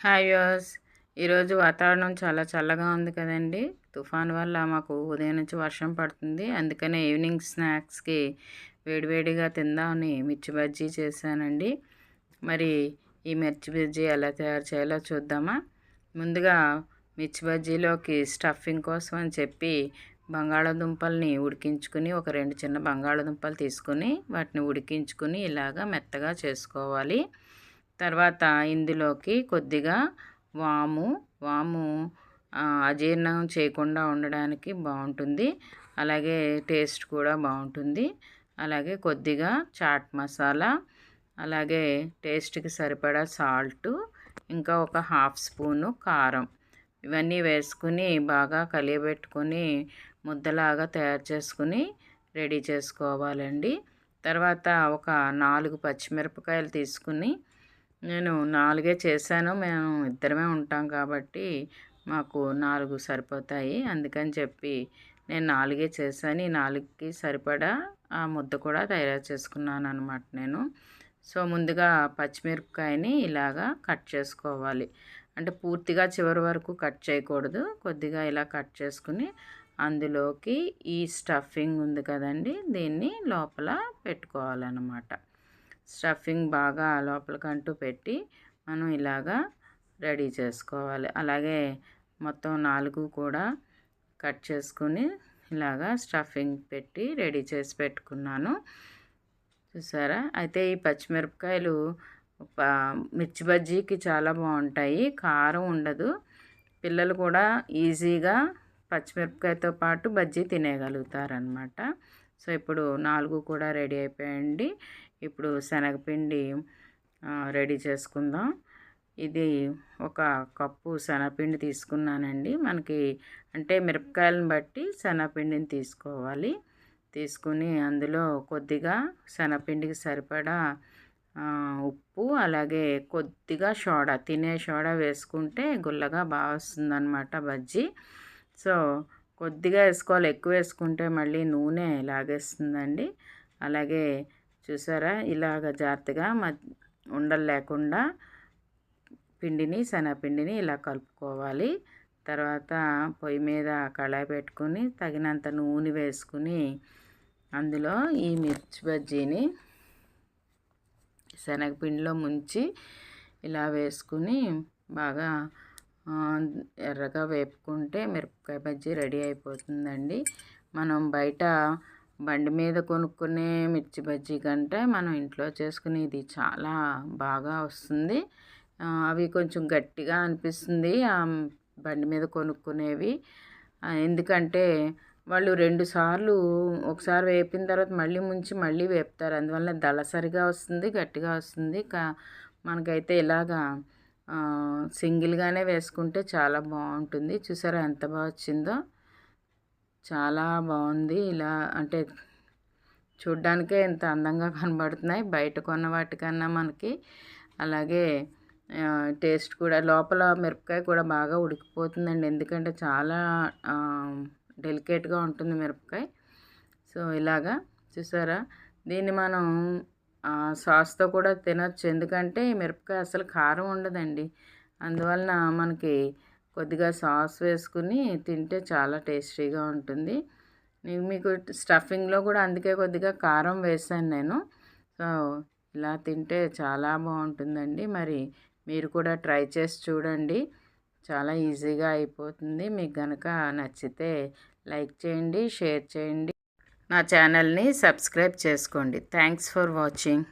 Hi viewers. ఈరోజు వాతావరణం చాలా చల్లగా ఉంది కదండి. తుఫాన్ వల్ల మాకు ఉదయం నుంచి వర్షం పడుతుంది. అందుకనే ఈవినింగ్ స్నాక్స్కి వేడివేడిగా తిందామని మిర్చి బజ్జీ చేశానండి. మరి ఈ మిర్చి బజ్జీ ఎలా తయారు చేయాలో చూద్దామా. ముందుగా మిర్చి బజ్జీలోకి స్టఫింగ్ కోసం అని చెప్పి బంగాళాదుంపల్ని ఉడికించుకుని ఒక 2 చిన్న బంగాళాదుంపలు తీసుకుని వాటిని ఉడికించుకుని ఇలాగా మెత్తగా చేసుకోవాలి. తర్వాత ఇందులోకి కొద్దిగా వాము అజీర్ణం చేయకుండా ఉండడానికి బాగుంటుంది. అలాగే టేస్ట్ కూడా బాగుంటుంది. అలాగే కొద్దిగా చాట్ మసాలా, అలాగే టేస్ట్కి సరిపడా సాల్టు, ఇంకా ఒక 1/2 స్పూను కారం, ఇవన్నీ వేసుకుని బాగా కలియబెట్టుకొని ముద్దలాగా తయారు చేసుకుని రెడీ చేసుకోవాలండి. తర్వాత ఒక 4 పచ్చిమిరపకాయలు తీసుకుని, నేను 4 చేశాను. మేము ఇద్దరమే ఉంటాం కాబట్టి మాకు 4 సరిపోతాయి. అందుకని చెప్పి నేను 4 చేశాను. ఈ 4కి సరిపడా ఆ ముద్ద కూడా తయారు చేసుకున్నాను అనమాట నేను. సో ముందుగా పచ్చిమిరపకాయని ఇలాగా కట్ చేసుకోవాలి. అంటే పూర్తిగా చివరి వరకు కట్ చేయకూడదు. కొద్దిగా ఇలా కట్ చేసుకుని అందులోకి ఈ స్టఫింగ్ ఉంది కదండి, దీన్ని లోపల పెట్టుకోవాలన్నమాట. స్టఫింగ్ బాగా లోపలికంటూ పెట్టి మనం ఇలాగా రెడీ చేసుకోవాలి. అలాగే మొత్తం 4 కూడా కట్ చేసుకుని ఇలాగా స్టఫింగ్ పెట్టి రెడీ చేసి పెట్టుకున్నాను. చూసారా. అయితే ఈ పచ్చిమిరపకాయలు మిర్చి బజ్జీకి చాలా బాగుంటాయి. కారం ఉండదు. పిల్లలు కూడా ఈజీగా పచ్చిమిరపకాయతో పాటు బజ్జీ తినేయగలుగుతారనమాట. సో ఇప్పుడు 4 కూడా రెడీ అయిపోయాయండి. ఇప్పుడు శనగపిండి రెడీ చేసుకుందాం. ఇది ఒక కప్పు శనగపిండి తీసుకున్నానండి. మనకి అంటే మిరపకాయలను బట్టి శనగపిండిని తీసుకోవాలి. తీసుకుని అందులో కొద్దిగా శనగపిండికి సరిపడా ఉప్పు, అలాగే కొద్దిగా సోడా, తినే సోడా వేసుకుంటే గుల్లగా బాగా వస్తుందన్నమాట బజ్జీ. సో కొద్దిగా వేసుకోవాలి. ఎక్కువ వేసుకుంటే మళ్ళీ నూనె లాగేస్తుందండి. అలాగే చూసారా, ఇలాగ జాగ్రత్తగా ఉండలు లేకుండా శనగపిండిని ఇలా కలుపుకోవాలి. తర్వాత పొయ్యి మీద కళాయి పెట్టుకుని తగినంత నూనె వేసుకుని అందులో ఈ మిర్చి బజ్జీని శనగపిండిలో ముంచి ఇలా వేసుకుని బాగా ఎర్రగా వేపుకుంటే మిరపకాయ బజ్జీ రెడీ అయిపోతుందండి. మనం బయట బండి మీద కొనుక్కునే మిర్చి బజ్జీ కంటే మనం ఇంట్లో చేసుకునేది చాలా బాగా వస్తుంది. అవి కొంచెం గట్టిగా అనిపిస్తుంది బండి మీద కొనుక్కునేవి. ఎందుకంటే వాళ్ళు 2 సార్లు, ఒకసారి వేపిన తర్వాత మళ్ళీ ముంచి మళ్ళీ వేపుతారు. అందువల్ల దళసరిగా వస్తుంది, గట్టిగా వస్తుంది. మనకైతే ఇలాగా సింగిల్గానే వేసుకుంటే చాలా బాగుంటుంది. చూసారా ఎంత బాగా వచ్చిందో. చాలా బాగుంది. ఇలా అంటే చూడ్డానికే ఎంత అందంగా కనబడుతున్నాయి బయట కొన్న వాటికన్నా మనకి. అలాగే టేస్ట్ కూడా లోపల మిరపకాయ కూడా బాగా ఉడికిపోతుందండి. ఎందుకంటే చాలా డెలికేట్గా ఉంటుంది మిరపకాయ. సో ఇలాగా చూసారా. దీన్ని మనం సాస్తో కూడా తినచ్చు. ఎందుకంటే ఈ మిరపకాయ అసలు కారం ఉండదండి. అందువలన మనకి కొద్దిగా సాస్ వేసుకుని తింటే చాలా టేస్టీగా ఉంటుంది. మీకు స్టఫింగ్లో కూడా అందుకే కొద్దిగా కారం వేసాను నేను. సో ఇలా తింటే చాలా బాగుంటుందండి. మరి మీరు కూడా ట్రై చేసి చూడండి. చాలా ఈజీగా అయిపోతుంది. మీకు కనుక నచ్చితే లైక్ చేయండి, షేర్ చేయండి, నా ఛానల్ని సబ్స్క్రైబ్ చేసుకోండి. Thanks for watching.